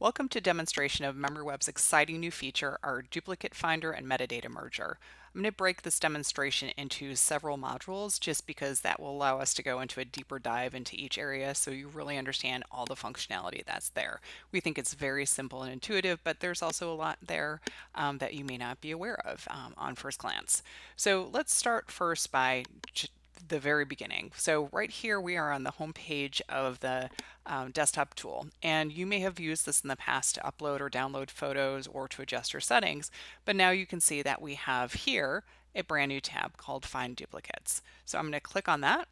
Welcome to demonstration of MemoryWeb's exciting new feature, our duplicate finder and metadata merger. I'm going to break this demonstration into several modules just because that will allow us to go into a deeper dive into each area so you really understand all the functionality that's there. We think it's very simple and intuitive, but there's also a lot there that you may not be aware of on first glance. So let's start first by the very beginning. So right here we are on the home page of the desktop tool, and you may have used this in the past to upload or download photos or to adjust your settings, but now you can see that we have here a brand new tab called Find Duplicates. So I'm going to click on that,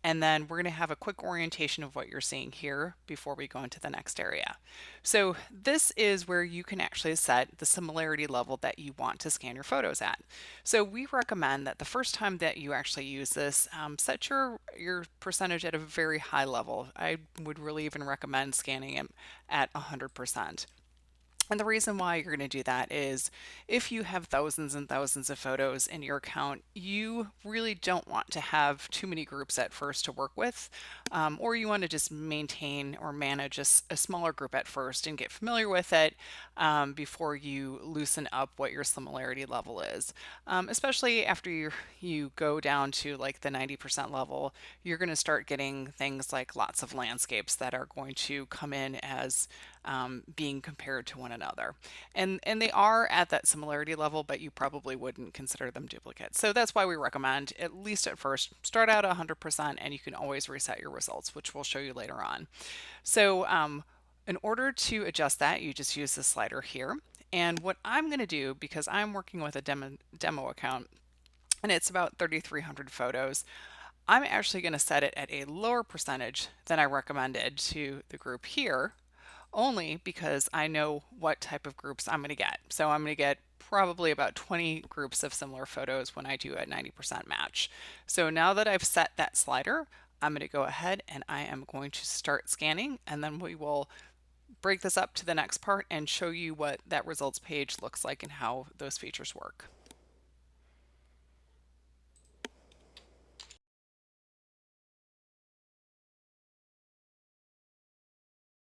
and then we're going to have a quick orientation of what you're seeing here before we go into the next area. So this is where you can actually set the similarity level that you want to scan your photos at. So we recommend that the first time that you actually use this, set your percentage at a very high level. I would really even recommend scanning it at 100%. And the reason why you're going to do that is if you have thousands and thousands of photos in your account, you really don't want to have too many groups at first to work with, or you want to just maintain or manage a smaller group at first and get familiar with it before you loosen up what your similarity level is. Especially after you go down to like the 90% level, you're going to start getting things like lots of landscapes that are going to come in as being compared to one another. And they are at that similarity level, but you probably wouldn't consider them duplicates. So that's why we recommend, at least at first, start out 100% and you can always reset your results, which we'll show you later on. So in order to adjust that, you just use the slider here. And what I'm going to do, because I'm working with a demo account, and it's about 3,300 photos, I'm actually going to set it at a lower percentage than I recommended to the group here, only because I know what type of groups I'm going to get. So I'm going to get probably about 20 groups of similar photos when I do a 90% match. So now that I've set that slider, I'm going to go ahead and I am going to start scanning, and then we will break this up to the next part and show you what that results page looks like and how those features work.